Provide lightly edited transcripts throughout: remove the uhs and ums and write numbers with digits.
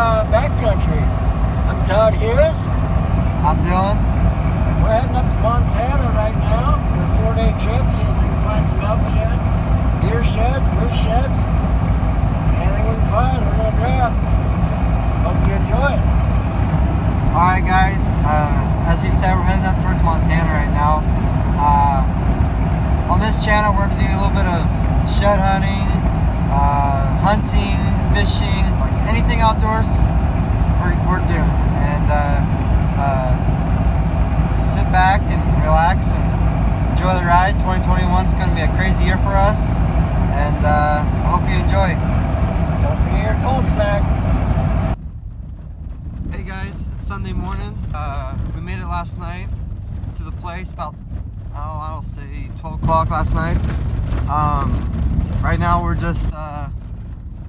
Backcountry. I'm Todd Hughes. I'm Dylan. We're heading up to Montana right now for a 4-day trip, see if we can find some elk sheds, deer sheds, moose sheds. Anything we can find, we're going to grab. Hope you enjoy it. Alright guys, as he said, we're heading up towards Montana right now. On this channel we're going to do a little bit of shed hunting, hunting, fishing, like anything outdoors we're doing. And just sit back and relax and enjoy the ride. 2021 is going to be a crazy year for us, and I hope you enjoy. Don't forget your cold snack. Hey guys, it's Sunday morning. We made it last night to the place about, I'll say 12 o'clock last night. Right now we're just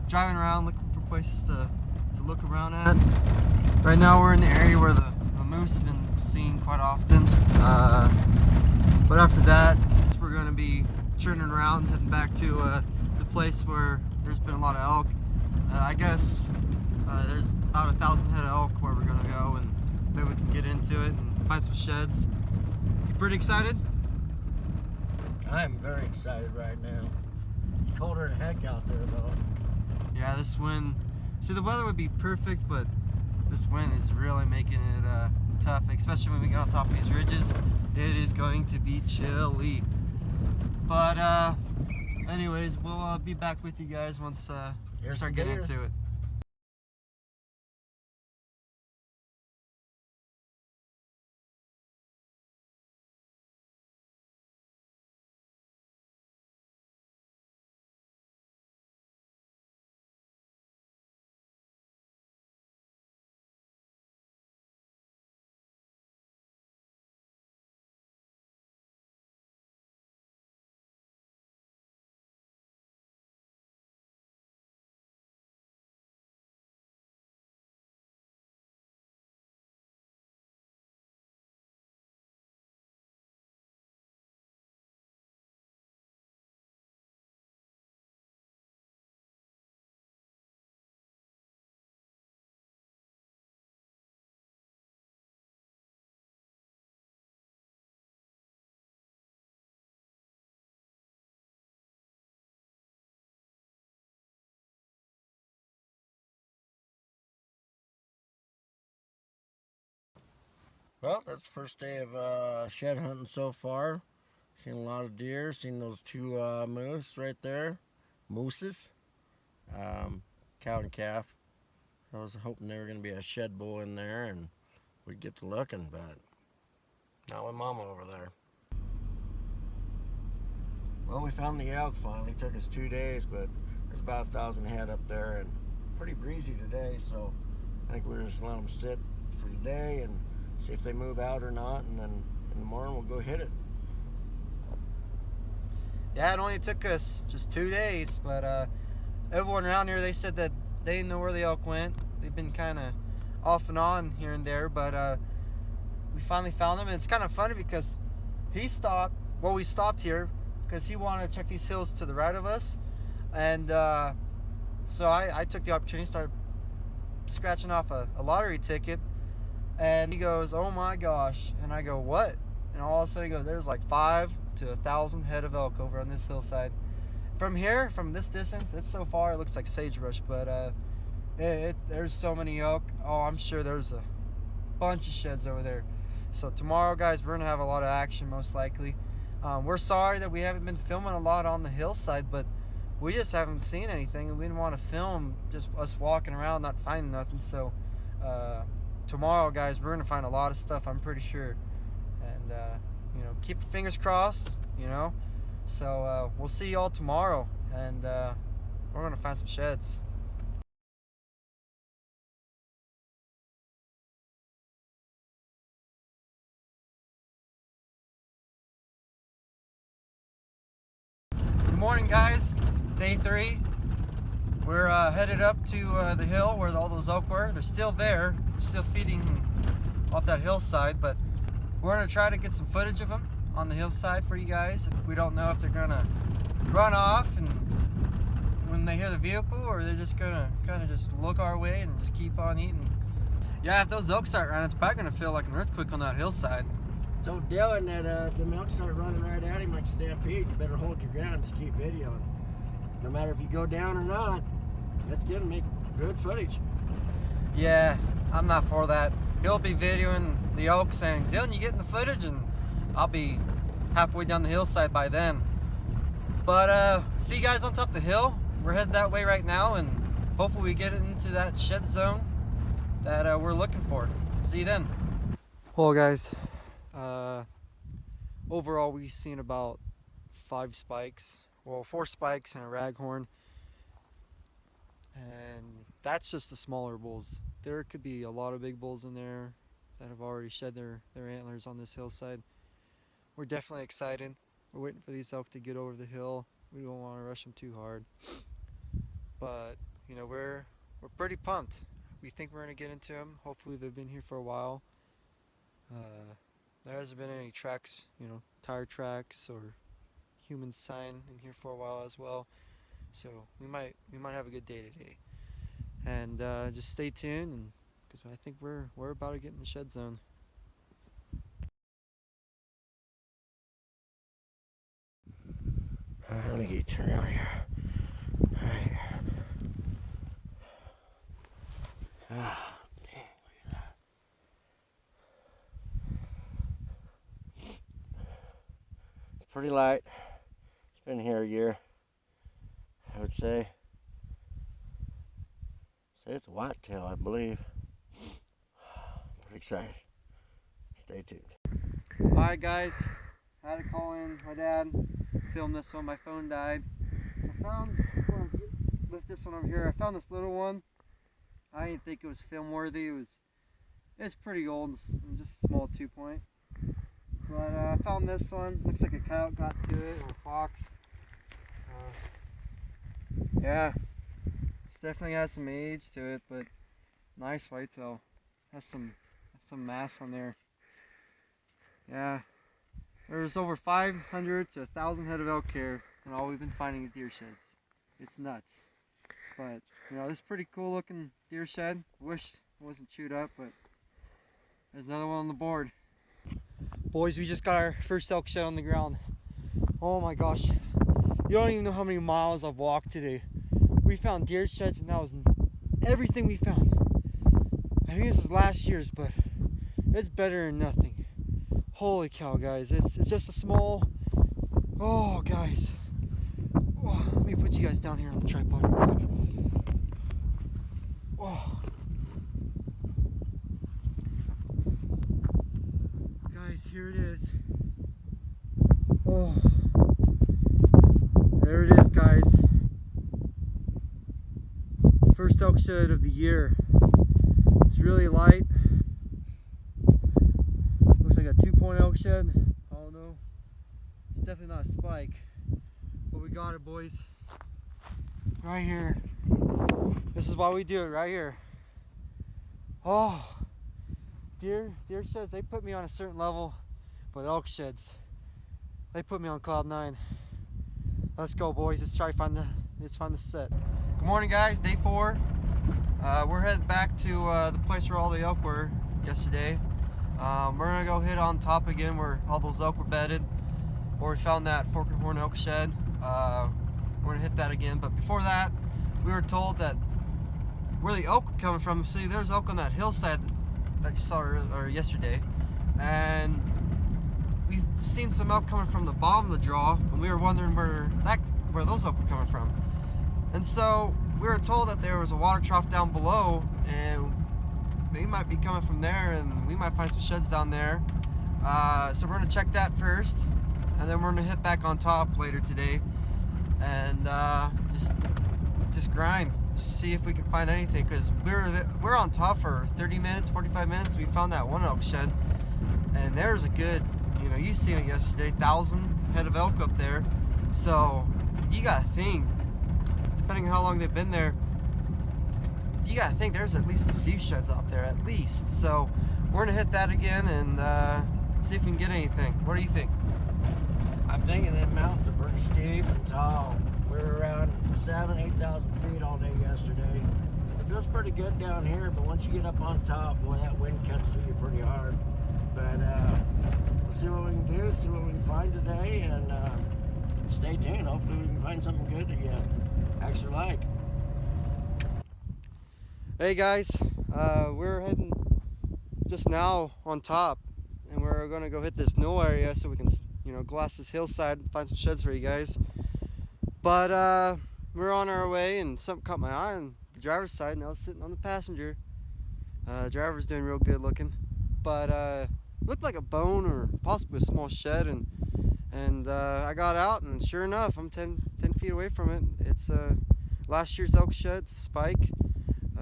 driving around looking for places to look around at. Right now we're in the area where the moose have been seen quite often. But after that, we're going to be turning around, heading back to the place where there's been a lot of elk. I guess there's about 1,000 head of elk where we're going to go, and maybe we can get into it and find some sheds. You pretty excited? I am very excited right now. It's colder than heck out there though. Yeah, this wind, see the weather would be perfect, but this wind is really making it tough, especially when we get on top of these ridges. It is going to be chilly. But anyways, we'll be back with you guys once we start getting into it. Well, that's the first day of shed hunting so far. Seen a lot of deer, seen those two moose right there. Mooses. Cow and calf. I was hoping there were going to be a shed bull in there and we'd get to looking, but not with Mama over there. Well, we found the elk finally. Took us 2 days, but there's about 1,000 head up there and pretty breezy today, so I think we're just let them sit for today and see if they move out or not, and then in the morning we'll go hit it. Yeah, it only took us just 2 days, but everyone around here, they said that they didn't know where the elk went. They've been kind of off and on here and there, but we finally found them, and it's kind of funny because we stopped here because he wanted to check these hills to the right of us, and so I took the opportunity to start scratching off a lottery ticket. And he goes, "Oh my gosh." And I go, "What?" And all of a sudden he goes, "There's like 5 to 1,000 head of elk over on this hillside." From here, from this distance, it's so far, it looks like sagebrush, but there's so many elk. Oh, I'm sure there's a bunch of sheds over there. So tomorrow, guys, we're going to have a lot of action, most likely. We're sorry that we haven't been filming a lot on the hillside, but we just haven't seen anything, and we didn't want to film just us walking around not finding nothing. So tomorrow, guys, we're going to find a lot of stuff, I'm pretty sure. And, you know, keep your fingers crossed, you know. So we'll see y'all tomorrow, and we're going to find some sheds. Good morning, guys. Day 3. We're headed up to the hill where all those elk were. They're still there. They're still feeding off that hillside, but we're going to try to get some footage of them on the hillside for you guys. We don't know if they're going to run off and when they hear the vehicle, or they're just gonna kind of just look our way and just keep on eating. Yeah, if those elk start running, it's probably gonna feel like an earthquake on that hillside. Told Dylan that the elk start running right at him like a stampede. You better hold your ground, just keep videoing. No matter if you go down or not, that's gonna make good footage. Yeah, I'm not for that. He'll be videoing the elk saying, Dylan, you getting the footage? And I'll be halfway down the hillside by then. But see you guys on top of the hill. We're headed that way right now, and hopefully we get into that shed zone that we're looking for. See you then. Well guys, overall we've seen about 5 spikes. Well, 4 spikes and a raghorn. And that's just the smaller bulls. There could be a lot of big bulls in there that have already shed their antlers on this hillside. We're definitely excited. We're waiting for these elk to get over the hill. We don't want to rush them too hard. But, you know, we're pretty pumped. We think we're going to get into them. Hopefully they've been here for a while. There hasn't been any tracks, you know, tire tracks or human sign in here for a while as well. So we might have a good day today. And just stay tuned, because I think we're about to get in the shed zone. Let me get you turned around here. Right here. Ah, dang, look at that. It's pretty light. It's been here a year, I would say. Say it's a whitetail, I believe. Pretty excited. Stay tuned. Alright guys, I had to call in my dad, film this one, my phone died. I found, lift this one over here, I found this little one. I didn't think it was film worthy. It's pretty old, just a small 2-point. But I found this one, looks like a coyote got to it, or a fox. Yeah, it definitely has some age to it, but nice whitetail. Has some mass on there. Yeah, there's over 500 to 1,000 head of elk here, and all we've been finding is deer sheds. It's nuts. But, you know, this is pretty cool looking deer shed. Wish it wasn't chewed up, but there's another one on the board. Boys, we just got our first elk shed on the ground. Oh my gosh. You don't even know how many miles I've walked today. We found deer sheds, and that was everything we found. I think this is last year's, but it's better than nothing. Holy cow, guys. It's just a small... Oh, guys. Oh, let me put you guys down here on the tripod real quick. Oh. Guys, here it is. Oh. There it is, guys. First elk shed of the year. It's really light. Looks like a 2-point elk shed. I don't know. It's definitely not a spike. But we got it, boys. Right here. This is why we do it, right here. Oh, deer sheds, they put me on a certain level, but elk sheds, they put me on cloud 9. Let's go, boys. Let's find the set. Good morning, guys. Day 4. We're headed back to the place where all the elk were yesterday. We're gonna go hit on top again where all those elk were bedded, where we found that fork and horn elk shed. We're gonna hit that again, but before that, we were told that where the elk were coming from. See, there's elk on that hillside that you saw yesterday, and we've seen some elk coming from the bottom of the draw, and we were wondering where those elk were coming from. And so we were told that there was a water trough down below, and they might be coming from there, and we might find some sheds down there. So we're gonna check that first, and then we're gonna hit back on top later today, and just grind, see if we can find anything, because we're on top for 30 minutes, 45 minutes. We found that one elk shed, and there's a good, you know, you seen it yesterday, 1,000 head of elk up there. So you gotta think, depending on how long they've been there, you gotta think there's at least a few sheds out there, at least. So we're gonna hit that again and see if we can get anything. What do you think? I'm thinking that mountains are pretty steep and tall. We were around 8,000 feet all day yesterday. It feels pretty good down here, but once you get up on top, boy, that wind cuts through you pretty hard. But we'll see what we can do, see what we can find today, and stay tuned. Hopefully we can find something good that you actually like. Hey guys, we're heading just now on top, and we're gonna go hit this knoll area so we can, you know, glass this hillside and find some sheds for you guys. But we're on our way, and something caught my eye on the driver's side, and I was sitting on the passenger. Driver's doing real good looking, but looked like a bone or possibly a small shed, and I got out, and sure enough, I'm 10 feet away from it. It's last year's elk shed, Spike.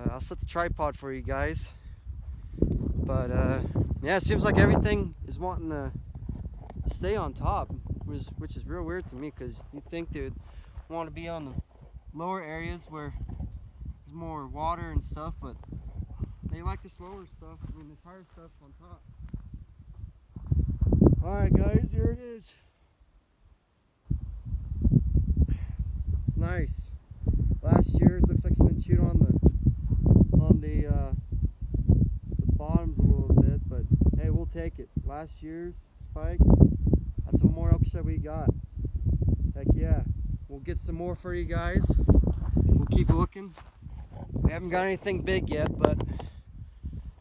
I'll set the tripod for you guys. But yeah, it seems like everything is wanting to stay on top, which is real weird to me, because you'd think they would want to be on the lower areas where there's more water and stuff, but they like this lower stuff, I mean this higher stuff on top. Alright guys, here it is. It's nice. Last year's looks like it's been chewed on the bottoms a little bit, but hey, we'll take it. Last year's Spike, that's one more elk shed we got. Heck yeah. We'll get some more for you guys. We'll keep looking. We haven't got anything big yet, but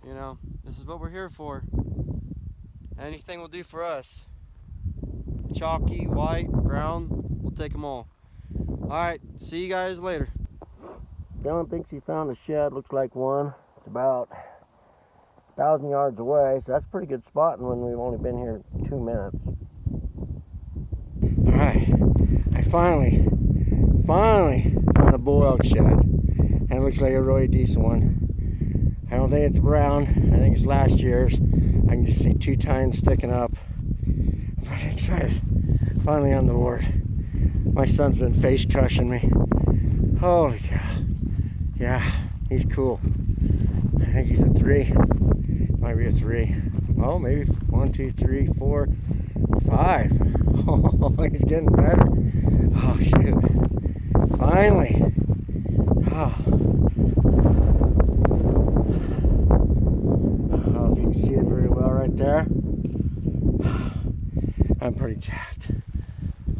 you know, this is what we're here for. Anything will do for us. Chalky, white, brown, we'll take them all. Alright, see you guys later. Dylan thinks he found a shed, looks like one. It's about 1,000 yards away, so that's a pretty good spot when we've only been here 2 minutes. Alright, I finally found a bull elk shed, and it looks like a really decent one. I don't think it's brown, I think it's last year's. I can just see 2 tines sticking up. I'm pretty excited. Finally on the board. My son's been face crushing me. Holy cow. Yeah, he's cool. I think he's a 3. Might be a 3. Oh, maybe 1, 2, 3, 4, 5. Oh, he's getting better. Oh, shoot. Finally. Oh. I don't know if you can see it very well right there. I'm pretty jacked.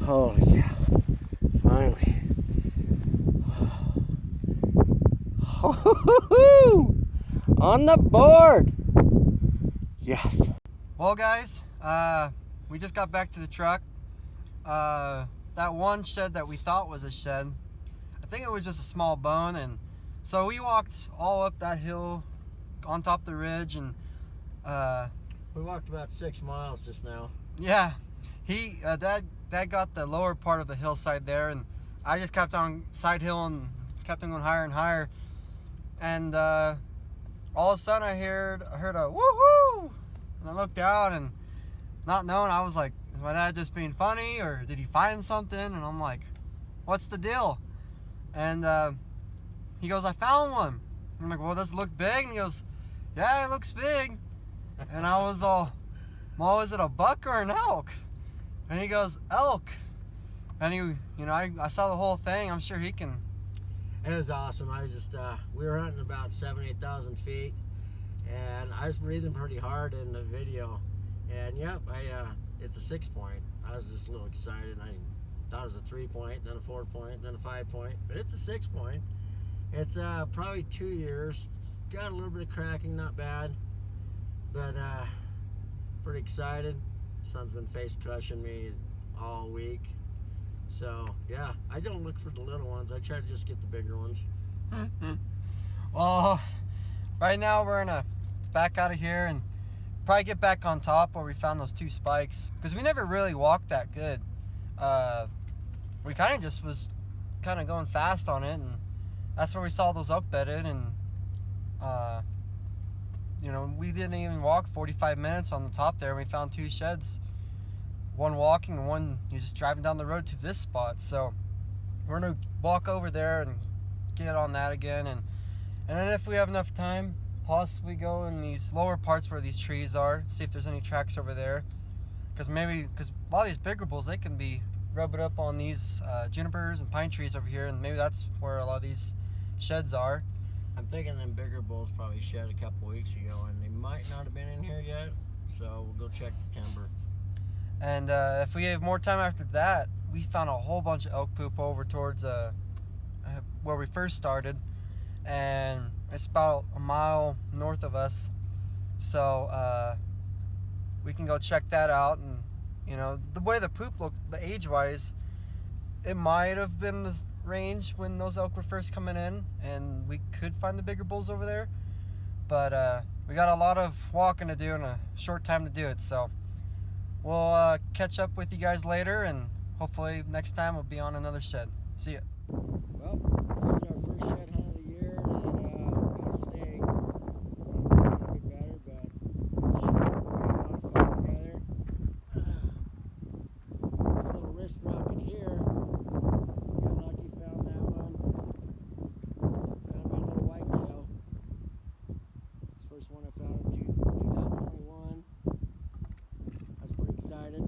Holy cow. Finally. On the board. Yes. Well guys, we just got back to the truck. That one shed that we thought was a shed, I think it was just a small bone, and so we walked all up that hill on top of the ridge, and we walked about 6 miles just now. Yeah, Dad got the lower part of the hillside there, and I just kept on side hill and kept on going higher and higher. And all of a sudden I heard a woohoo, and I looked down, and not knowing, I was like, is my dad just being funny, or did he find something? And I'm like, what's the deal? And he goes, I found one. And I'm like, well, does it look big? And he goes, yeah, it looks big. And I was all, well, is it a buck or an elk? And he goes, elk. And he, you know, I saw the whole thing. I'm sure he can. It was awesome. I was just, we were hunting about 8,000 feet, and I was breathing pretty hard in the video. And yep, it's a 6-point. I was just a little excited. I thought it was a 3-point, then a 4-point, then a 5-point, but it's a 6-point. It's probably 2 years. It's got a little bit of cracking, not bad, but pretty excited. Son's been face crushing me all week. So yeah, I don't look for the little ones. I try to just get the bigger ones. Well, right now we're gonna back out of here and probably get back on top where we found those 2 spikes, because we never really walked that good. We kind of just was kind of going fast on it, and that's where we saw those elk bedded. And you know, we didn't even walk 45 minutes on the top there, and we found 2 sheds. One walking and one he's just driving down the road to this spot. So we're gonna walk over there and get on that again, and then if we have enough time, possibly go in these lower parts where these trees are, see if there's any tracks over there, because a lot of these bigger bulls, they can be rub it up on these junipers and pine trees over here, and maybe that's where a lot of these sheds are. I'm thinking them bigger bulls probably shed a couple weeks ago, and they might not have been in here yet. So we'll go check the timber. And if we have more time after that, we found a whole bunch of elk poop over towards where we first started, and it's about a mile north of us. So we can go check that out. And you know, the way the poop looked, the age-wise, it might have been the range when those elk were first coming in, and we could find the bigger bulls over there. But we got a lot of walking to do in a short time to do it. So we'll catch up with you guys later, and hopefully next time we'll be on another shed. See ya. Well, this is our first shed hunt of the year that got a stay. Could be better, but we had a lot of fun together. This little wrist rocket here. Got lucky, found that one. Found my little whitetail. It's the first one I found in 2021. I was pretty excited.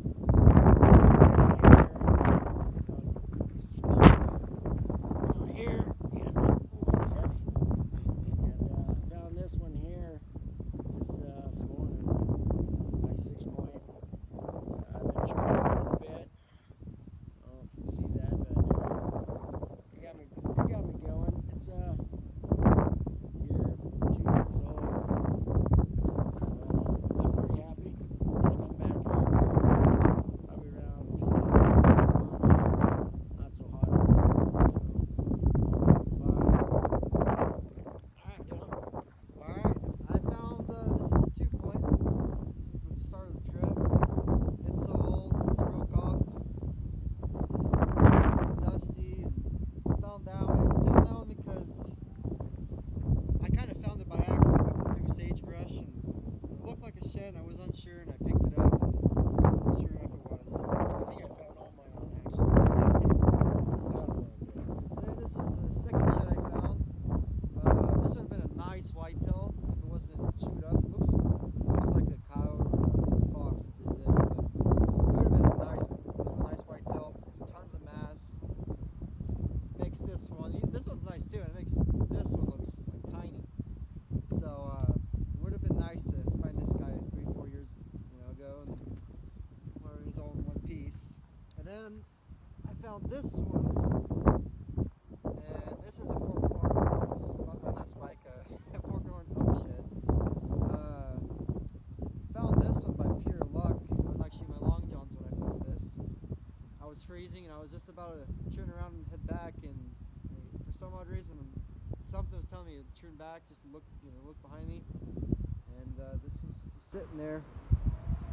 Found this one, and this is a forkhorn elk shed. Found this one by pure luck. It was actually my long johns when I found this. I was freezing and I was just about to turn around and head back, and for some odd reason, something was telling me to turn back, just look behind me, and this was just sitting there.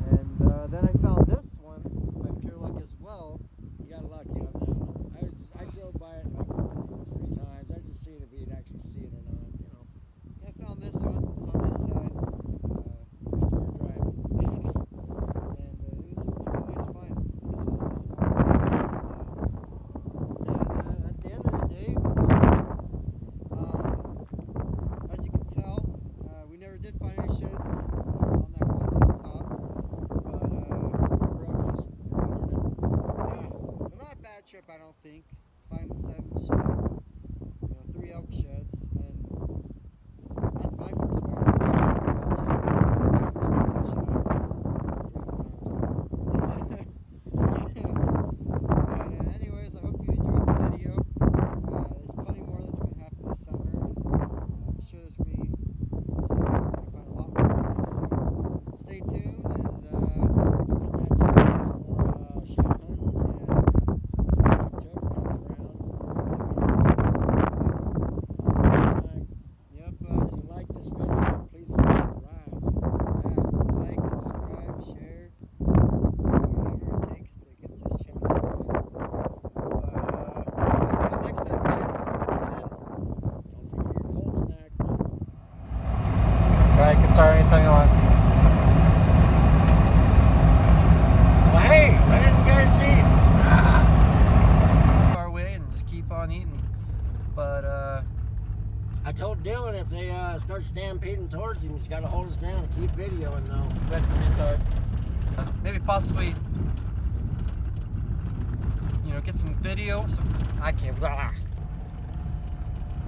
And then I found this one by pure luck as well. You got lucky on that one. I drove by it like 3 times. I was just seeing if he'd actually see it or not, you know. Yeah, I found this one. It was on this side. As we're driving. And it was a pretty nice find. This is this one. And at the end of the day, we found this one. As you can tell, we never did find any sheds on that one hilltop. But trip, I don't think. Finding 7 sheds, 3 elk sheds, and that's my first whitetail shed. That's my first whitetail shed But anyways, I hope you enjoyed the video. There's plenty more that's going to happen this summer, and I'm sure there's going to be some, we're going to find a lot more of this, so stay tuned, and you can start anytime you want. Well, hey, why didn't you guys see? Our way and just keep on eating. But I told Dylan if they start stampeding towards him, he's got to hold his ground and keep videoing though. Let's restart. Maybe possibly get some video. I can't. Blah.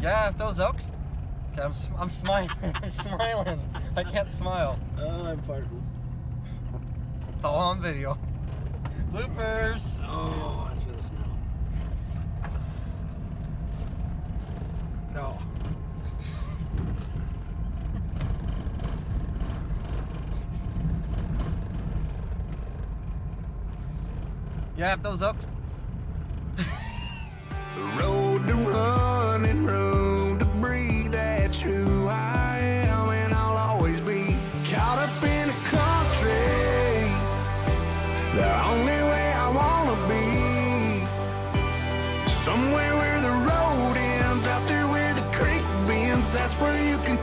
Yeah, if those elks. Okay, I'm smiling. I'm smiling. I can't smile. I'm farting. It's all on video. Bloopers. Oh, that's gonna smell. No. Yeah, if those elks. Road to run and room to breathe, that's who I am, and I'll always be caught up in the country, the only way I wanna be. Somewhere where the road ends, out there where the creek bends, that's where you can